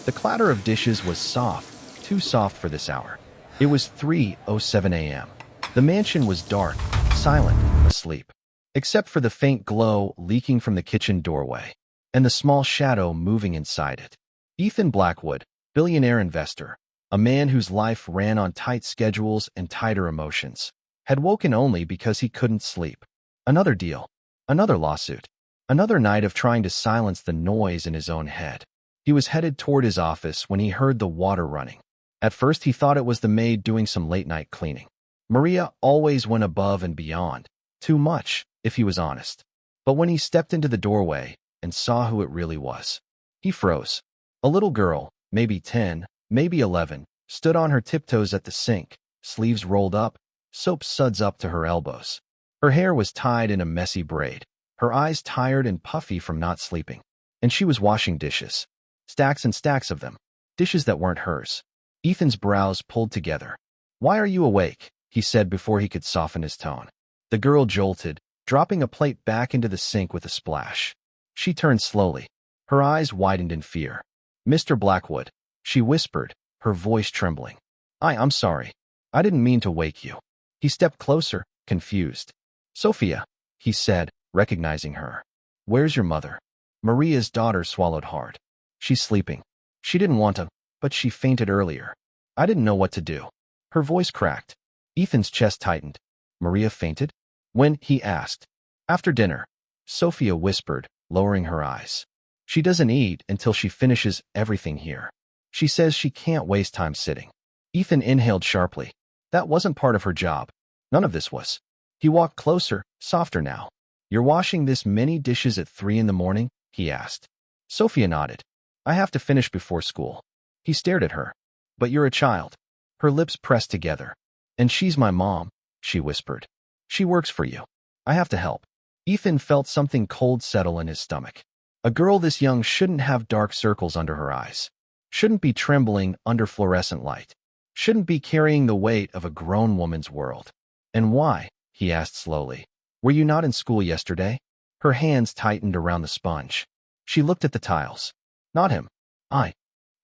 The clatter of dishes was soft, too soft for this hour. It was 3:07 a.m. The mansion was dark, silent, asleep, except for the faint glow leaking from the kitchen doorway and the small shadow moving inside it. Ethan Blackwood, billionaire investor, a man whose life ran on tight schedules and tighter emotions, had woken only because he couldn't sleep. Another deal, another lawsuit, another night of trying to silence the noise in his own head. He was headed toward his office when he heard the water running. At first, he thought it was the maid doing some late-night cleaning. Maria always went above and beyond, too much, if he was honest. But when he stepped into the doorway and saw who it really was, he froze. A little girl, maybe 10, maybe 11, stood on her tiptoes at the sink, sleeves rolled up, soap suds up to her elbows. Her hair was tied in a messy braid, her eyes tired and puffy from not sleeping. And she was washing dishes. Stacks and stacks of them. Dishes that weren't hers. Ethan's brows pulled together. "Why are you awake?" he said before he could soften his tone. The girl jolted, dropping a plate back into the sink with a splash. She turned slowly. Her eyes widened in fear. "Mr. Blackwood," she whispered, her voice trembling. I'm sorry. I didn't mean to wake you." He stepped closer, confused. "Sophia," he said, recognizing her. "Where's your mother?" Maria's daughter swallowed hard. "She's sleeping. She didn't want to, but she fainted earlier. I didn't know what to do." Her voice cracked. Ethan's chest tightened. "Maria fainted?" "When?" he asked. "After dinner," Sophia whispered, lowering her eyes. "She doesn't eat until she finishes everything here. She says she can't waste time sitting." Ethan inhaled sharply. That wasn't part of her job. None of this was. He walked closer, softer now. "You're washing this many dishes at 3 in the morning?" he asked. Sophia nodded. "I have to finish before school." He stared at her. "But you're a child." Her lips pressed together. "And she's my mom," she whispered. "She works for you. I have to help." Ethan felt something cold settle in his stomach. A girl this young shouldn't have dark circles under her eyes. Shouldn't be trembling under fluorescent light. Shouldn't be carrying the weight of a grown woman's world. "And why?" he asked slowly. "Were you not in school yesterday?" Her hands tightened around the sponge. She looked at the tiles. "Not him. I."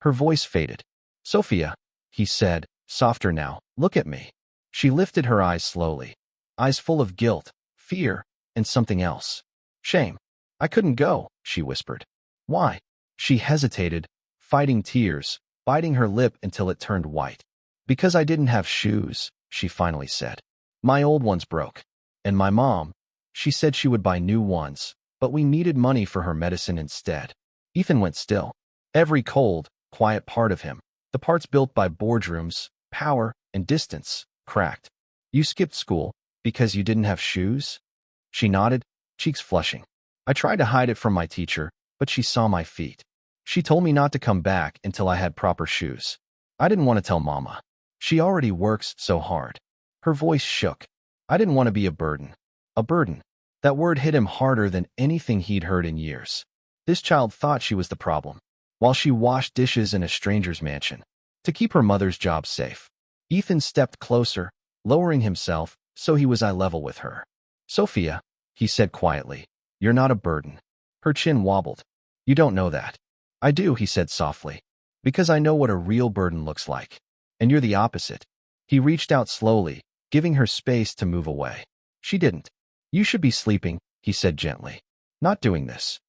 Her voice faded. "Sophia," he said, softer now, "look at me." She lifted her eyes slowly. Eyes full of guilt, fear, and something else. "Shame. I couldn't go," she whispered. "Why?" She hesitated, fighting tears, biting her lip until it turned white. "Because I didn't have shoes," she finally said. "My old ones broke. And my mom, she said she would buy new ones, but we needed money for her medicine instead." Ethan went still. Every cold, quiet part of him, the parts built by boardrooms, power, and distance, cracked. "You skipped school because you didn't have shoes?" She nodded, cheeks flushing. "I tried to hide it from my teacher, but she saw my feet. She told me not to come back until I had proper shoes. I didn't want to tell Mama. She already works so hard." Her voice shook. "I didn't want to be a burden." A burden. That word hit him harder than anything he'd heard in years. This child thought she was the problem, while she washed dishes in a stranger's mansion, to keep her mother's job safe. Ethan stepped closer, lowering himself so he was eye level with her. "Sophia," he said quietly, "you're not a burden." Her chin wobbled. "You don't know that." "I do," he said softly, "because I know what a real burden looks like. And you're the opposite." He reached out slowly, giving her space to move away. She didn't. "You should be sleeping," he said gently. "Not doing this."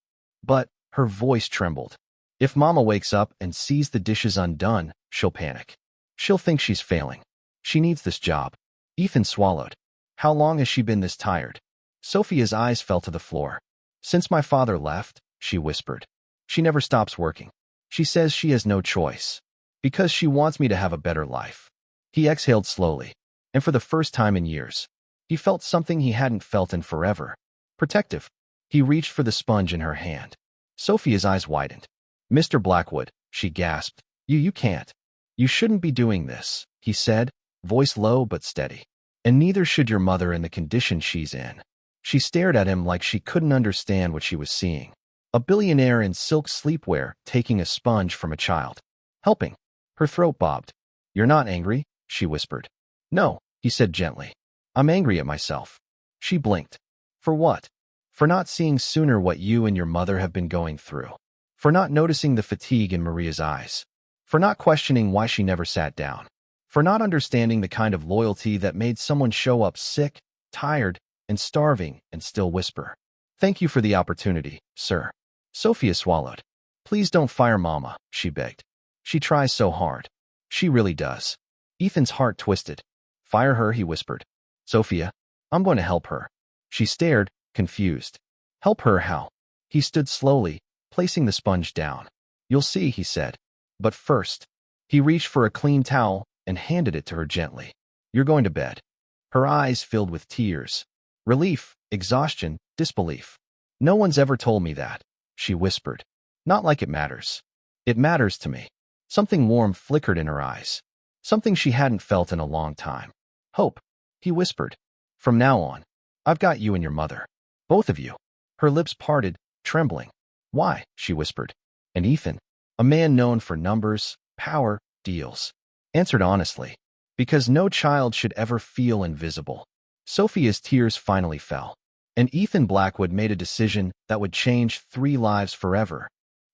"But," her voice trembled, "if Mama wakes up and sees the dishes undone, she'll panic. She'll think she's failing. She needs this job." Ethan swallowed. "How long has she been this tired?" Sophia's eyes fell to the floor. "Since my father left," she whispered. "She never stops working. She says she has no choice. Because she wants me to have a better life." He exhaled slowly, and for the first time in years, he felt something he hadn't felt in forever. Protective. He reached for the sponge in her hand. Sophia's eyes widened. "Mr. Blackwood," she gasped, You can't. You shouldn't be doing this," he said, voice low but steady. "And neither should your mother in the condition she's in." She stared at him like she couldn't understand what she was seeing. A billionaire in silk sleepwear taking a sponge from a child. Helping. Her throat bobbed. "You're not angry?" she whispered. "No," he said gently. "I'm angry at myself." She blinked. "For what?" "For not seeing sooner what you and your mother have been going through. for not noticing the fatigue in Maria's eyes, for not questioning why she never sat down, for not understanding the kind of loyalty that made someone show up sick, tired, and starving and still whisper, "Thank you for the opportunity, sir." Sophia swallowed. "Please don't fire Mama," she begged. "She tries so hard. She really does." Ethan's heart twisted. "Fire her," he whispered. "Sophia, I'm going to help her." She stared, confused. "Help her how?" He stood slowly, placing the sponge down. "You'll see," he said. "But first." He reached for a clean towel and handed it to her gently. "You're going to bed." Her eyes filled with tears. Relief, exhaustion, disbelief. "No one's ever told me that," she whispered. "Not like it matters." "It matters to me." Something warm flickered in her eyes. Something she hadn't felt in a long time. "Hope," he whispered. "From now on, I've got you and your mother. Both of you." Her lips parted, trembling. "Why?" she whispered. And Ethan, a man known for numbers, power, deals, answered honestly. "Because no child should ever feel invisible." Sophia's tears finally fell, and Ethan Blackwood made a decision that would change 3 lives forever.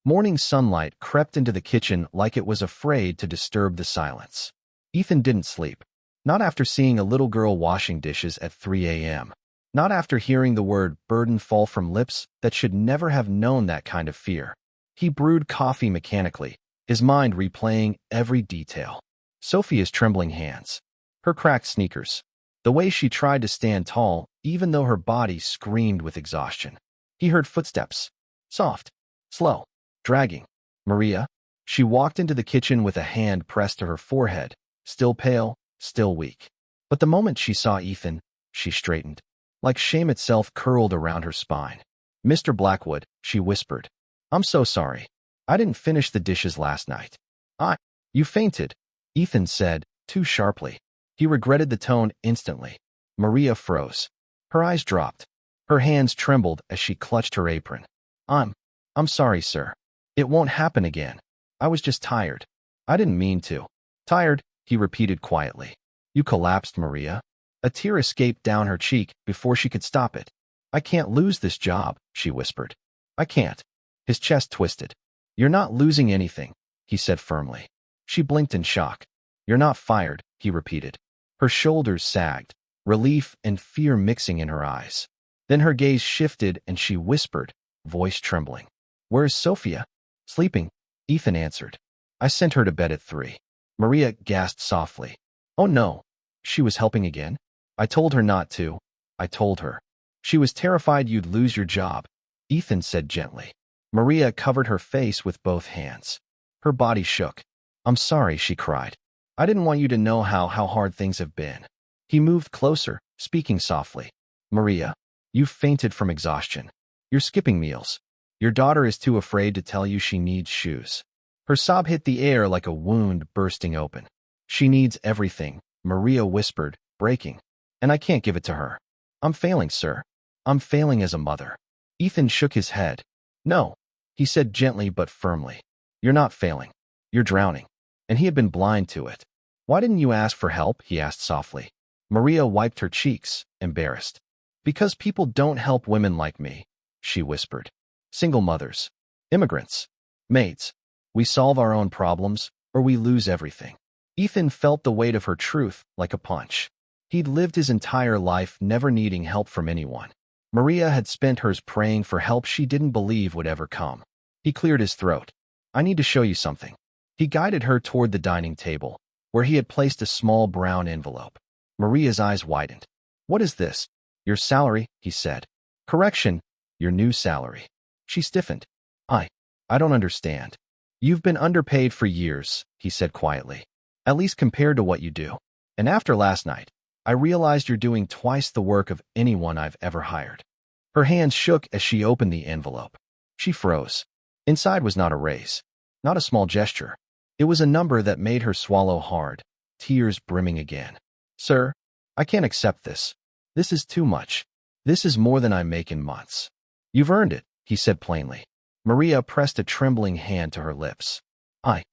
Morning sunlight crept into the kitchen like it was afraid to disturb the silence. Ethan didn't sleep. Not after seeing a little girl washing dishes at 3 a.m. Not after hearing the word burden fall from lips that should never have known that kind of fear. He brewed coffee mechanically, his mind replaying every detail. Sophia's trembling hands, her cracked sneakers, the way she tried to stand tall even though her body screamed with exhaustion. He heard footsteps, soft, slow, dragging. "Maria?" She walked into the kitchen with a hand pressed to her forehead, still pale, still weak. But the moment she saw Ethan, she straightened, like shame itself curled around her spine. "Mr. Blackwood," she whispered. "I'm so sorry. I didn't finish the dishes last night." You fainted," Ethan said, too sharply. He regretted the tone instantly. Maria froze. Her eyes dropped. Her hands trembled as she clutched her apron. I'm sorry, sir. It won't happen again. I was just tired. I didn't mean to." "Tired," he repeated quietly. "You collapsed, Maria." A tear escaped down her cheek before she could stop it. "I can't lose this job," she whispered. "I can't." His chest twisted. "You're not losing anything," he said firmly. She blinked in shock. "You're not fired," he repeated. Her shoulders sagged, relief and fear mixing in her eyes. Then her gaze shifted and she whispered, voice trembling. "Where is Sophia?" "Sleeping," Ethan answered. "I sent her to bed at 3. Maria gasped softly. "Oh no." She was helping again? "I told her not to. I told her." "She was terrified you'd lose your job," Ethan said gently. Maria covered her face with both hands. Her body shook. "I'm sorry," she cried. "I didn't want you to know how hard things have been." He moved closer, speaking softly. "Maria, you've fainted from exhaustion. You're skipping meals. Your daughter is too afraid to tell you she needs shoes." Her sob hit the air like a wound bursting open. "She needs everything," Maria whispered, breaking. "And I can't give it to her. I'm failing, sir. I'm failing as a mother." Ethan shook his head. "No," he said gently but firmly. "You're not failing. You're drowning." And he had been blind to it. "Why didn't you ask for help?" he asked softly. Maria wiped her cheeks, embarrassed. "Because people don't help women like me," she whispered. "Single mothers, immigrants, maids. We solve our own problems, or we lose everything." Ethan felt the weight of her truth like a punch. He'd lived his entire life never needing help from anyone. Maria had spent hers praying for help she didn't believe would ever come. He cleared his throat. "I need to show you something." He guided her toward the dining table, where he had placed a small brown envelope. Maria's eyes widened. "What is this?" "Your salary," he said. "Correction, your new salary." She stiffened. I don't understand." "You've been underpaid for years," he said quietly. "At least compared to what you do. And after last night, I realized you're doing twice the work of anyone I've ever hired." Her hands shook as she opened the envelope. She froze. Inside was not a raise, not a small gesture. It was a number that made her swallow hard, tears brimming again. "Sir, I can't accept this. This is too much. This is more than I make in months." "You've earned it," he said plainly. Maria pressed a trembling hand to her lips. I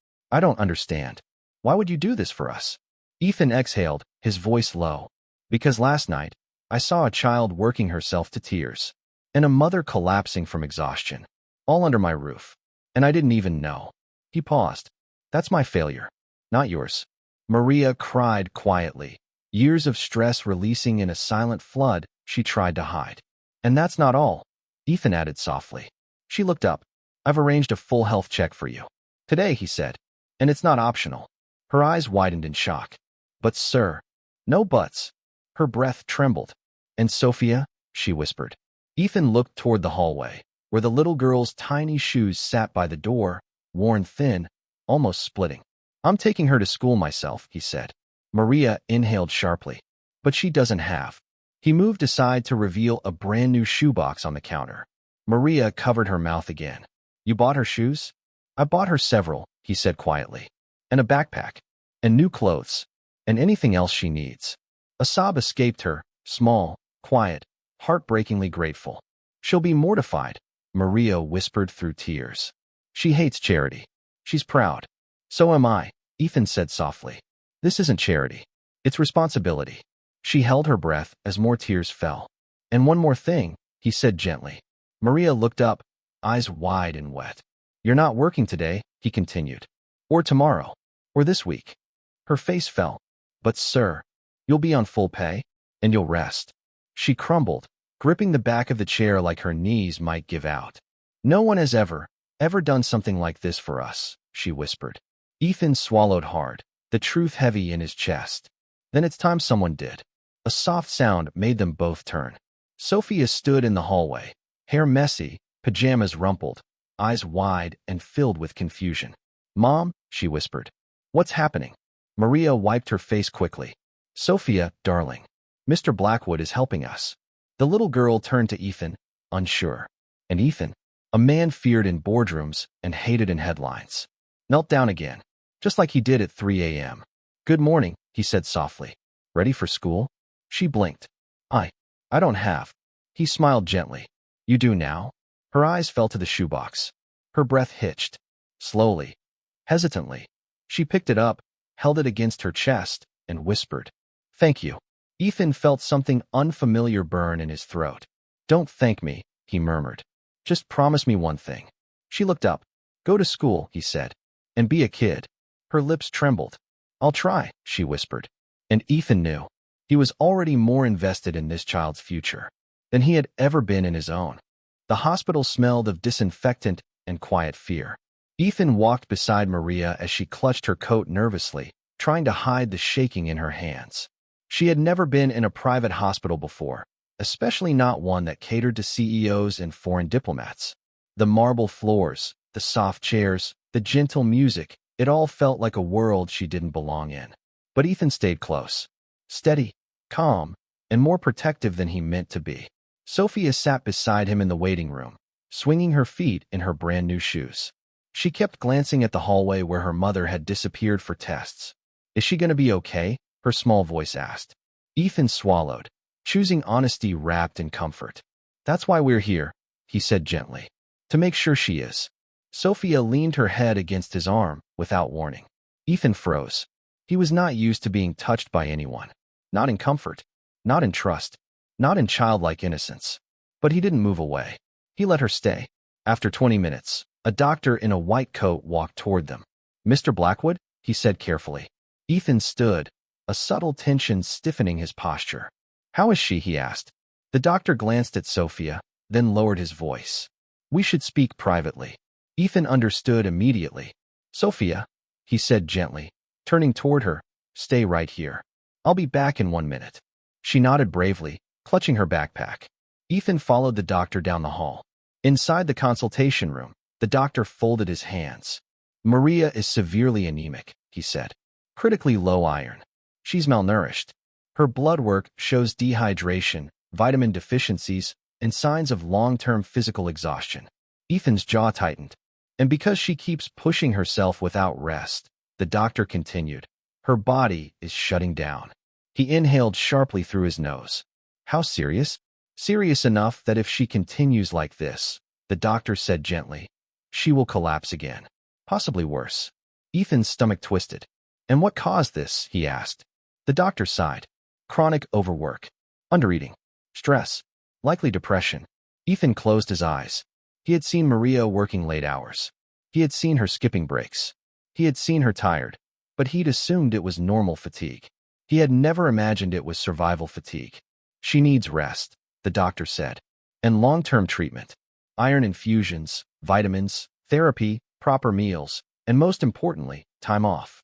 don't understand. Why would you do this for us?" Ethan exhaled, his voice low. "Because last night, I saw a child working herself to tears, and a mother collapsing from exhaustion, all under my roof. And I didn't even know. He paused. That's my failure, not yours. Maria cried quietly, years of stress releasing in a silent flood she tried to hide. And that's not all, Ethan added softly. She looked up. I've arranged a full health check for you. Today, he said. And it's not optional. Her eyes widened in shock. But sir, no buts. Her breath trembled. And Sophia, she whispered. Ethan looked toward the hallway, where the little girl's tiny shoes sat by the door, worn thin, almost splitting. I'm taking her to school myself, he said. Maria inhaled sharply. But she doesn't have. He moved aside to reveal a brand new shoebox on the counter. Maria covered her mouth again. You bought her shoes? I bought her several, he said quietly. And a backpack. And new clothes. And anything else she needs. A sob escaped her, small, quiet, heartbreakingly grateful. She'll be mortified, Maria whispered through tears. She hates charity. She's proud. So am I, Ethan said softly. This isn't charity. It's responsibility. She held her breath as more tears fell. And one more thing, he said gently. Maria looked up, eyes wide and wet. You're not working today, he continued. Or tomorrow. Or this week. Her face fell. But sir, you'll be on full pay, and you'll rest. She crumbled, gripping the back of the chair like her knees might give out. No one has ever done something like this for us, she whispered. Ethan swallowed hard, the truth heavy in his chest. Then it's time someone did. A soft sound made them both turn. Sophia stood in the hallway, hair messy, pajamas rumpled, eyes wide and filled with confusion. Mom, she whispered. What's happening? Maria wiped her face quickly. Sophia, darling. Mr. Blackwood is helping us. The little girl turned to Ethan, unsure. And Ethan, a man feared in boardrooms and hated in headlines, knelt down again, just like he did at 3 a.m. Good morning, he said softly. Ready for school? She blinked. I don't have. He smiled gently. You do now? Her eyes fell to the shoebox. Her breath hitched. Slowly, hesitantly. She picked it up, held it against her chest, and whispered, Thank you. Ethan felt something unfamiliar burn in his throat. Don't thank me, he murmured. Just promise me one thing. She looked up. Go to school, he said. And be a kid. Her lips trembled. I'll try, she whispered. And Ethan knew. He was already more invested in this child's future than he had ever been in his own. The hospital smelled of disinfectant and quiet fear. Ethan walked beside Maria as she clutched her coat nervously, trying to hide the shaking in her hands. She had never been in a private hospital before, especially not one that catered to CEOs and foreign diplomats. The marble floors, the soft chairs, the gentle music, it all felt like a world she didn't belong in. But Ethan stayed close. Steady, calm, and more protective than he meant to be. Sophia sat beside him in the waiting room, swinging her feet in her brand new shoes. She kept glancing at the hallway where her mother had disappeared for tests. Is she going to be okay? Her small voice asked. Ethan swallowed, choosing honesty wrapped in comfort. That's why we're here, he said gently. To make sure she is. Sophia leaned her head against his arm without warning. Ethan froze. He was not used to being touched by anyone. Not in comfort, not in trust, not in childlike innocence. But he didn't move away. He let her stay. After 20 minutes, a doctor in a white coat walked toward them. Mr. Blackwood, he said carefully. Ethan stood, a subtle tension stiffening his posture. How is she? He asked. The doctor glanced at Sophia, then lowered his voice. We should speak privately. Ethan understood immediately. Sophia, he said gently, turning toward her, stay right here. I'll be back in 1 minute. She nodded bravely, clutching her backpack. Ethan followed the doctor down the hall. Inside the consultation room, the doctor folded his hands. Maria is severely anemic, he said. Critically low iron. She's malnourished. Her blood work shows dehydration, vitamin deficiencies, and signs of long-term physical exhaustion. Ethan's jaw tightened. And because she keeps pushing herself without rest, the doctor continued, her body is shutting down. He inhaled sharply through his nose. How serious? Serious enough that if she continues like this, the doctor said gently, she will collapse again. Possibly worse. Ethan's stomach twisted. And what caused this? He asked. The doctor sighed. Chronic overwork. Undereating. Stress. Likely depression. Ethan closed his eyes. He had seen Maria working late hours. He had seen her skipping breaks. He had seen her tired, but he'd assumed it was normal fatigue. He had never imagined it was survival fatigue. She needs rest, the doctor said, and long-term treatment. Iron infusions, vitamins, therapy, proper meals, and most importantly, time off.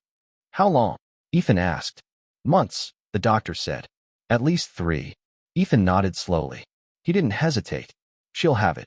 How long? Ethan asked. Months, the doctor said. At least 3. Ethan nodded slowly. He didn't hesitate. She'll have it.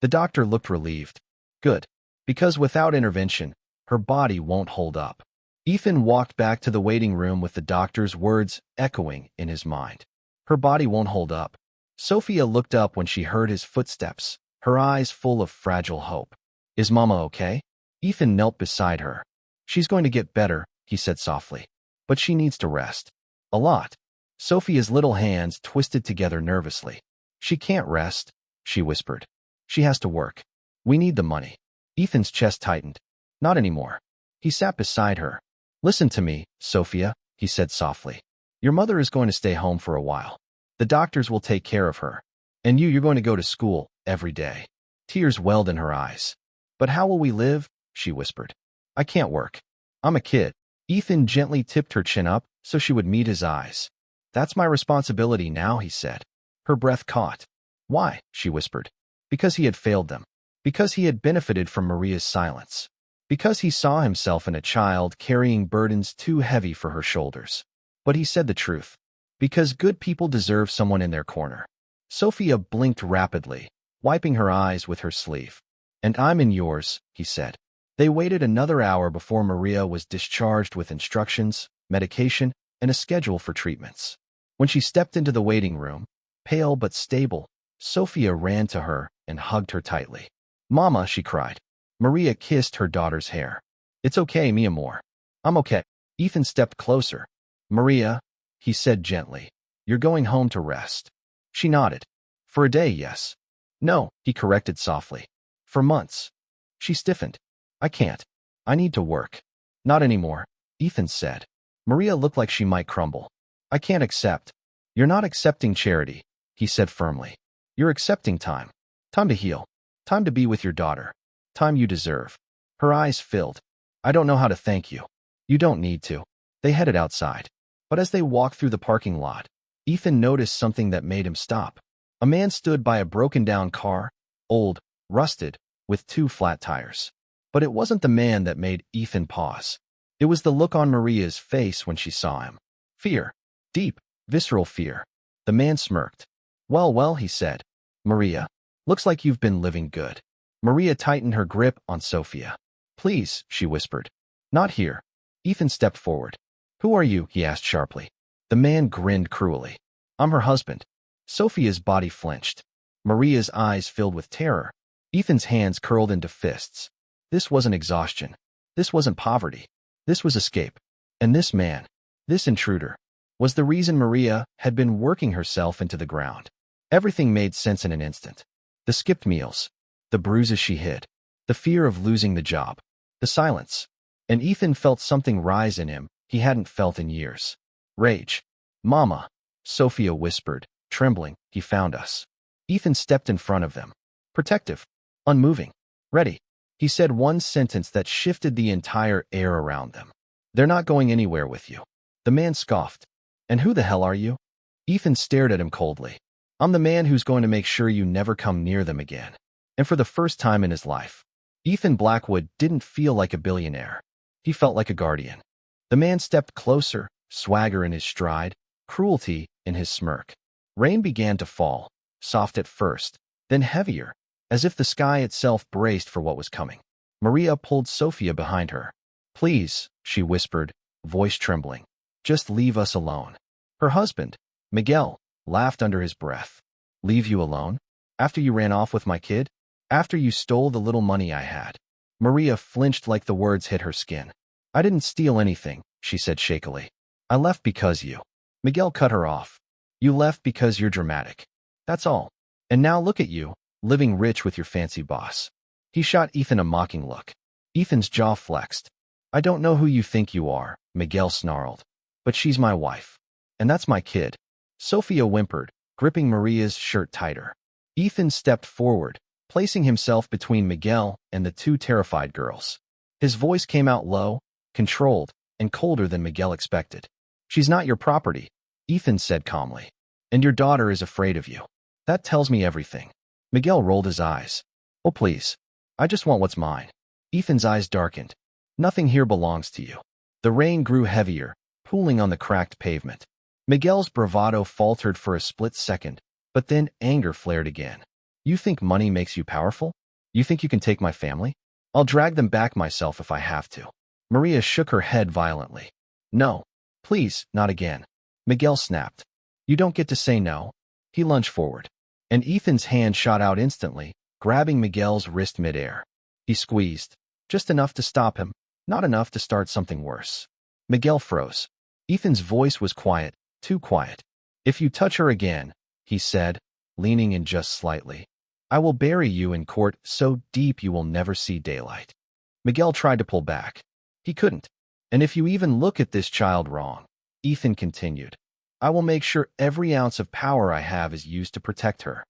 The doctor looked relieved. Good. Because without intervention, her body won't hold up. Ethan walked back to the waiting room with the doctor's words echoing in his mind. Her body won't hold up. Sophia looked up when she heard his footsteps, her eyes full of fragile hope. Is Mama okay? Ethan knelt beside her. She's going to get better, he said softly. But she needs to rest. A lot. Sophia's little hands twisted together nervously. She can't rest, she whispered. She has to work. We need the money. Ethan's chest tightened. Not anymore. He sat beside her. Listen to me, Sophia, he said softly. Your mother is going to stay home for a while. The doctors will take care of her. And you're going to go to school every day. Tears welled in her eyes. But how will we live? She whispered. I can't work. I'm a kid. Ethan gently tipped her chin up so she would meet his eyes. That's my responsibility now, he said. Her breath caught. Why? She whispered. Because he had failed them. Because he had benefited from Maria's silence. Because he saw himself in a child carrying burdens too heavy for her shoulders. But he said the truth. Because good people deserve someone in their corner. Sophia blinked rapidly, wiping her eyes with her sleeve. And I'm in yours, he said. They waited another hour before Maria was discharged with instructions, medication, and a schedule for treatments. When she stepped into the waiting room, pale but stable, Sophia ran to her and hugged her tightly. Mama, she cried. Maria kissed her daughter's hair. It's okay, mi amor. I'm okay. Ethan stepped closer. Maria, he said gently, you're going home to rest. She nodded. For a day, yes. No, he corrected softly. For months. She stiffened. I can't. I need to work. Not anymore, Ethan said. Maria looked like she might crumble. I can't accept. You're not accepting charity, he said firmly. You're accepting time. Time to heal. Time to be with your daughter. Time you deserve. Her eyes filled. I don't know how to thank you. You don't need to. They headed outside. But as they walked through the parking lot, Ethan noticed something that made him stop. A man stood by a broken-down car, old, rusted, with 2 flat tires. But it wasn't the man that made Ethan pause. It was the look on Maria's face when she saw him. Fear. Deep, visceral fear. The man smirked. Well, he said. Maria, looks like you've been living good. Maria tightened her grip on Sophia. Please, she whispered. Not here. Ethan stepped forward. Who are you? He asked sharply. The man grinned cruelly. I'm her husband. Sophia's body flinched. Maria's eyes filled with terror. Ethan's hands curled into fists. This wasn't exhaustion. This wasn't poverty. This was escape. And this man, this intruder, was the reason Maria had been working herself into the ground. Everything made sense in an instant. The skipped meals, the bruises she hid, the fear of losing the job, the silence. And Ethan felt something rise in him he hadn't felt in years. Rage. Mama, Sophia whispered, trembling, he found us. Ethan stepped in front of them. Protective. Unmoving. Ready. He said one sentence that shifted the entire air around them. They're not going anywhere with you. The man scoffed. And who the hell are you? Ethan stared at him coldly. I'm the man who's going to make sure you never come near them again. And for the first time in his life, Ethan Blackwood didn't feel like a billionaire. He felt like a guardian. The man stepped closer, swagger in his stride, cruelty in his smirk. Rain began to fall, soft at first, then heavier, as if the sky itself braced for what was coming. Maria pulled Sophia behind her. Please, she whispered, voice trembling. Just leave us alone. Her husband, Miguel, laughed under his breath. Leave you alone? After you ran off with my kid? After you stole the little money I had? Maria flinched like the words hit her skin. I didn't steal anything, she said shakily. I left because you. Miguel cut her off. You left because you're dramatic. That's all. And now look at you, living rich with your fancy boss. He shot Ethan a mocking look. Ethan's jaw flexed. I don't know who you think you are, Miguel snarled. But she's my wife. And that's my kid. Sophia whimpered, gripping Maria's shirt tighter. Ethan stepped forward, placing himself between Miguel and the two terrified girls. His voice came out low, controlled, and colder than Miguel expected. "She's not your property," Ethan said calmly. "And your daughter is afraid of you. That tells me everything." Miguel rolled his eyes. "Oh, please. I just want what's mine." Ethan's eyes darkened. "Nothing here belongs to you." The rain grew heavier, pooling on the cracked pavement. Miguel's bravado faltered for a split second, but then anger flared again. "You think money makes you powerful? You think you can take my family? I'll drag them back myself if I have to." Maria shook her head violently. "No. Please, not again." Miguel snapped. "You don't get to say no." He lunged forward, and Ethan's hand shot out instantly, grabbing Miguel's wrist midair. He squeezed, just enough to stop him, not enough to start something worse. Miguel froze. Ethan's voice was quiet, too quiet. "If you touch her again," he said, leaning in just slightly, "I will bury you in court so deep you will never see daylight." Miguel tried to pull back. He couldn't. "And if you even look at this child wrong," Ethan continued, "I will make sure every ounce of power I have is used to protect her."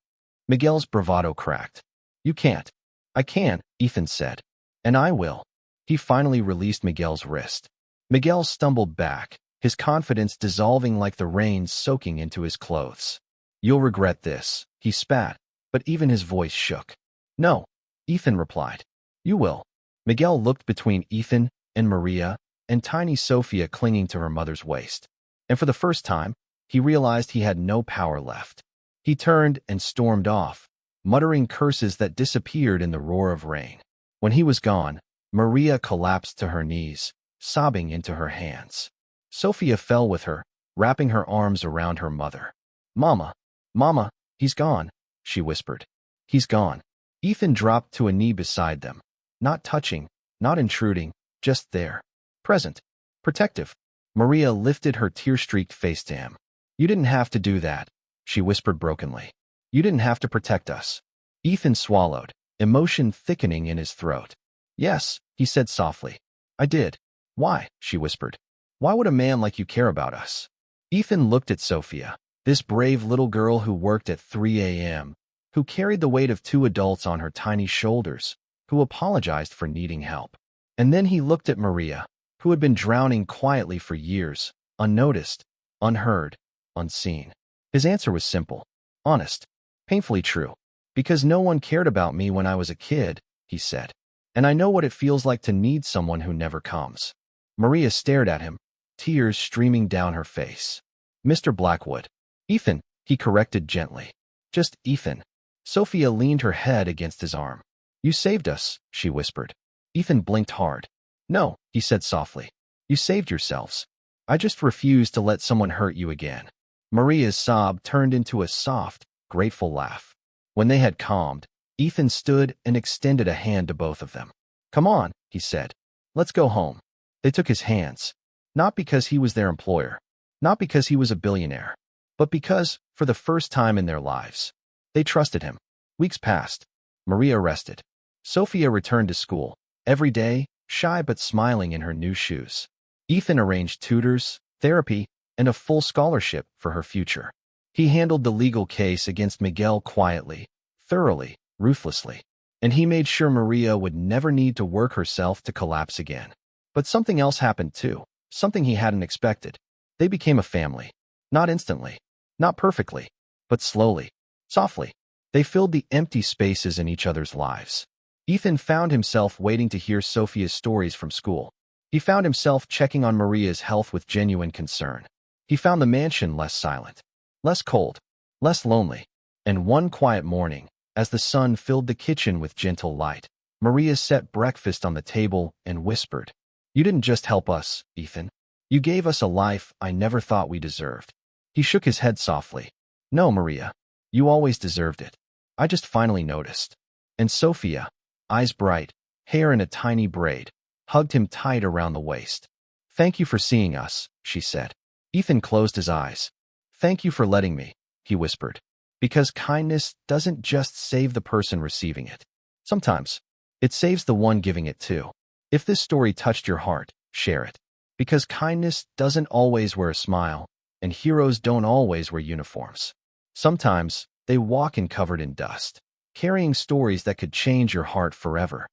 Miguel's bravado cracked. "You can't." "I can," Ethan said. "And I will." He finally released Miguel's wrist. Miguel stumbled back, his confidence dissolving like the rain soaking into his clothes. "You'll regret this," he spat, but even his voice shook. "No," Ethan replied. "You will." Miguel looked between Ethan and Maria and tiny Sophia clinging to her mother's waist. And for the first time, he realized he had no power left. He turned and stormed off, muttering curses that disappeared in the roar of rain. When he was gone, Maria collapsed to her knees, sobbing into her hands. Sophia fell with her, wrapping her arms around her mother. "Mama, Mama, he's gone," she whispered. "He's gone." Ethan dropped to a knee beside them, not touching, not intruding, just there. Present. Protective. Maria lifted her tear-streaked face to him. "You didn't have to do that," she whispered brokenly. "You didn't have to protect us." Ethan swallowed, emotion thickening in his throat. "Yes," he said softly. "I did." "Why?" she whispered. "Why would a man like you care about us?" Ethan looked at Sophia, this brave little girl who worked at 3 a.m., who carried the weight of 2 adults on her tiny shoulders, who apologized for needing help. And then he looked at Maria, who had been drowning quietly for years, unnoticed, unheard, unseen. His answer was simple, honest, painfully true. "Because no one cared about me when I was a kid," he said. "And I know what it feels like to need someone who never comes." Maria stared at him, tears streaming down her face. "Mr. Blackwood." "Ethan," he corrected gently. "Just Ethan." Sophia leaned her head against his arm. "You saved us," she whispered. Ethan blinked hard. "No," he said softly. "You saved yourselves. I just refused to let someone hurt you again." Maria's sob turned into a soft, grateful laugh. When they had calmed, Ethan stood and extended a hand to both of them. "Come on," he said. "Let's go home." They took his hands, not because he was their employer, not because he was a billionaire, but because, for the first time in their lives, they trusted him. Weeks passed. Maria rested. Sophia returned to school, every day, shy but smiling in her new shoes. Ethan arranged tutors, therapy, and a full scholarship for her future. He handled the legal case against Miguel quietly, thoroughly, ruthlessly. And he made sure Maria would never need to work herself to collapse again. But something else happened too, something he hadn't expected. They became a family. Not instantly, not perfectly, but slowly, softly. They filled the empty spaces in each other's lives. Ethan found himself waiting to hear Sophia's stories from school. He found himself checking on Maria's health with genuine concern. He found the mansion less silent, less cold, less lonely. And one quiet morning, as the sun filled the kitchen with gentle light, Maria set breakfast on the table and whispered, "You didn't just help us, Ethan. You gave us a life I never thought we deserved." He shook his head softly. "No, Maria. You always deserved it. I just finally noticed." And Sophia, eyes bright, hair in a tiny braid, hugged him tight around the waist. "Thank you for seeing us," she said. Ethan closed his eyes. "Thank you for letting me," he whispered. Because kindness doesn't just save the person receiving it. Sometimes, it saves the one giving it too. If this story touched your heart, share it. Because kindness doesn't always wear a smile, and heroes don't always wear uniforms. Sometimes, they walk in covered in dust. carrying stories that could change your heart forever.